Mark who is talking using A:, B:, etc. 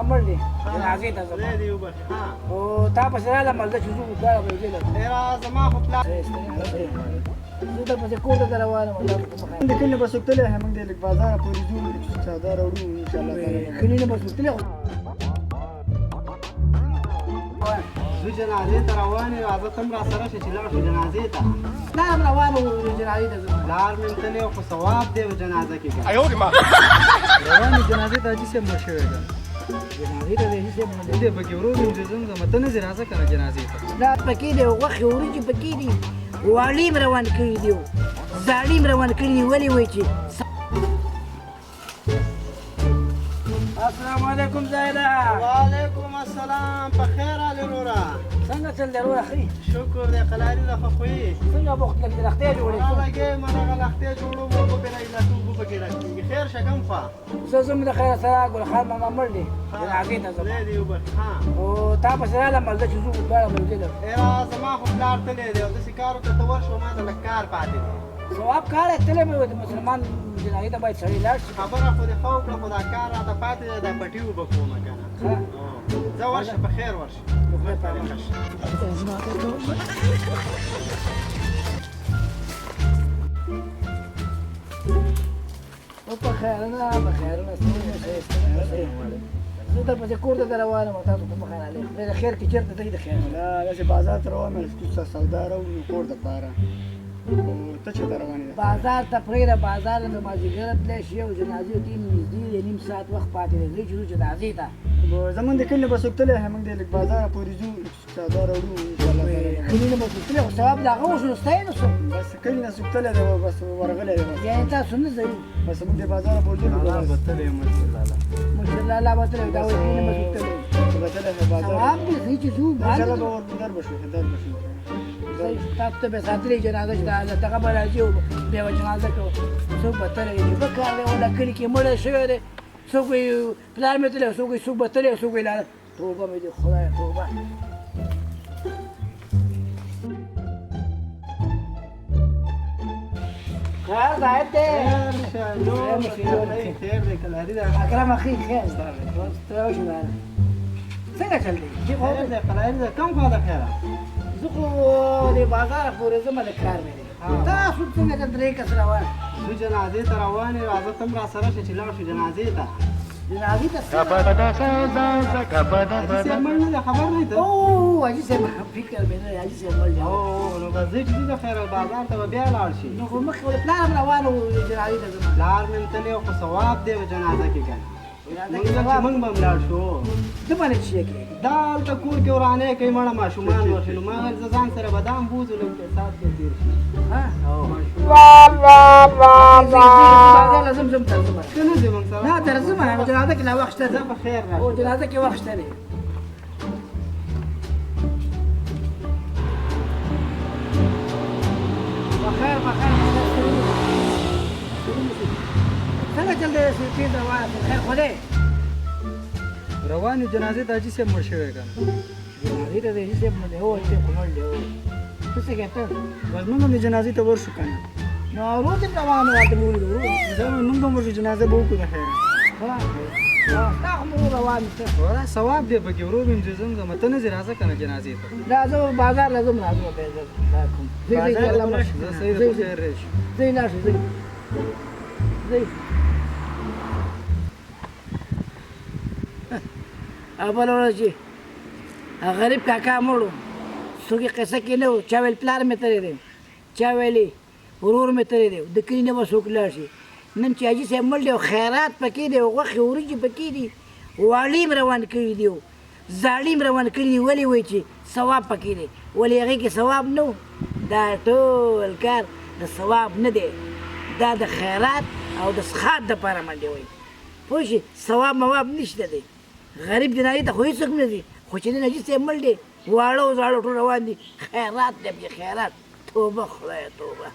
A: مړ دی جنازې ته ځم او تا پسې رالم هلته چې ځو دواړه به یو ځای لاړو
B: زما خو پلار
A: زه درپسې کور ته روان یم
B: د کلي نه به څوک تللی موږ دی لږ بازاره پورې ځو لږ سودا راوړو انشاءالله
A: کلي نه به څوک تللی
B: زه جنازې ته روان یم راځه ته هم راسره شه چې لاړ شو جنازې ته
A: پلار هم روان و جنازې ته ځم
B: پلار مې تللی خو ثواب دی جنازه کې
C: روان یې جنازې ته حاجي صاحب مړ شوی ده
A: جنازې ته د حاجي صاحب مړ دی
C: دې پکې ورور مې چې ځم ته نه ځې راځه که نه جنازې ته
A: دا پکې دی غوښې وریجې پکې دي واړې م روان کړي دي زاړې م روان کړي دي ولې وایي چې السلام علیکم زاهده
B: وعلیکم السلام په خیر علي وروره
A: څنګه چل دی وروره ښه
B: شکر دی قلاري ده ښه خویې
A: څنګه بوخت لږ د لښتې جوړې
B: لګې ما دغه لښتې جوړوم اوبه پرې راګلټو اوبه پکې راکېږي خیر شه کوم خوا
A: زه ځم د خیره سره ګلخان ماما مړ دی جنازې ته ځم
B: دی اوبه
A: او تا پسې رالم هلته چې ځو دواړه به یو ځای لاړو
B: زما خو پلار تللی دی او داسې کار وکړه ته ورشو ما ته لږ کار پاتې دی
A: ثواب کار یې تللی به د مسلمان جنازې ته باید سړی لاړ شي
B: خبره خو دې ښه وکړه خو دا کار راته پاتې دی دا پټي اوبه کومه که نه ځه ورشه په خیر ورشه
A: او په خیرونه په خیرونه زه درپسې کور ته روان یم تاسو کوم خیر علی د خیر کې چېرته ځئ د خیر
B: داسې بازار ته روان یم څه سودا راوړو کور دپاره ته چېرته روان یې
A: بازار ته پرېږده بازار د مازدیګره تللی شي او جنازې ته نږدې دی نیم ساعت وخت پاتې دی ځئ چې ځو جنازې ته
B: زمونږ د کلي نه به څوک تللی موږ دی لږ بازاره پورې ځو سودا راوړو انشاءالله
A: کلي نه به څوک تللی خو ثواب د هغه وشو نو ستا یې نه شو
B: بس کلي نه څوک تللی دی بس ورغلی دی بس
A: یعنې تاسو نه ځئ
B: بس موږ د بازاره پورې ځو
C: به تللی یم
A: ماشاءالله الله به تللی دا وایي کلي نه به څوک تللی ثواب دی ځئ چې ځو
B: انشاءالله به ورګدر به شو در به شو
A: تاسو ته به ساتلی جنازه چې دغه به راځي او بیا به جنازه کوو څوک به تللی دی ښه کار دی ولا کلي کې مړی شوی دی څوک وایي پلار مې تللی څوک وایي څوک به تللی څوک وایي لاړه توبه مې دې خدایه توبه خیر زاهد دی
B: خیر دی قلاري ده
A: اکرم اخي خیر تراوش معنا څنګه چل دی
B: خیر دی قلاري ده کوم خوا ده خیره
A: زه خو د بازار پورې ځم د کار مې دی تاسو څنګه د درې کس روان
B: زه جنازې ته روان یم راځه ته هم راسره شه چې لاړ شو جنازې ته
A: جنازې ته
B: حاجي صاحب مړ نه دی خبر نه دی
A: او حاجي صاحب فکر مې نه حاجي صاحب مړ دی
B: نو بس ځئ چې ځو د خیر بازار ته به بیا لاړ شي
A: نو خو مخکې ول پلار هم روان و جنازې ته ځم
B: پلار مې تللی خو ثواب دی جنازه کې که موږ به هم لاړ شو
A: ته باندې څه کوې
B: دا هلته کور کې ورانۍ کوي مړه ماشومان ورشي نو ما ویل زه ځان سره به دا هم بوځو لږ ساعت کې تېر شي
A: بازار له ځم ځم ته ځم
B: ته نه ځې موږ سره
A: نه درځم جنازه کې لا وخت شته
B: ځه په خیر
A: او جنازه کې وخت شته دی بخیر بخیر څنګه چل دی سپید روان خیر خو دی
C: روان یو جنازې ته حاجي صاحب مړ شوی که
A: جنازې ته د حاجي صاحب مړ دی هو حاجي صاحب خو مړ دی ته څه کوې ته
B: بس موږ هم د جنازې ته ورشو که نه
A: نو ورور دې روان و هلته مې ولیدو ورور
B: موږ به هم ورشو جنازه به وکړو د خیره
A: ستا خو مې روان ته
C: ورا ثواب دی پکې ورور مې چې ځم ته نه ځې راځه که نه جنازې ته
A: دا زه بازار له ځم راځم بیا زه دا کوم ځئ الله مړ شي
C: زه صحیح ده په خیر راشي
A: ځئ لاړ شئ ځئ ځئ بله ورځ چې غریب کاکا مړ و څوک یې قصه کې نه و چا ویل پلار مې تللی دی چا ویلې ورور مې تللی دی د کلي نه به څوک لاړ شي نن چې حاجي صاحب مړ دی او خیرات پکې دی او غوښې وریجې پکې دي واړې م روان کړي دي او زاړې م روان کړي دي ولې وایي چې ثواب پکې دی ولې هغې کې ثواب نه و دا ټول کار د ثواب نه دی دا د خیرات او د څښاک دپاره منډې وایي پوه شي ثواب مواب نشته دی غریب جنازې ته خو هېڅوک نه ځي خو چې نن حاجي صاحب مړ دی واړه او زاړه ټول روان دي خیرات دی خیرات توبه خدایه توبه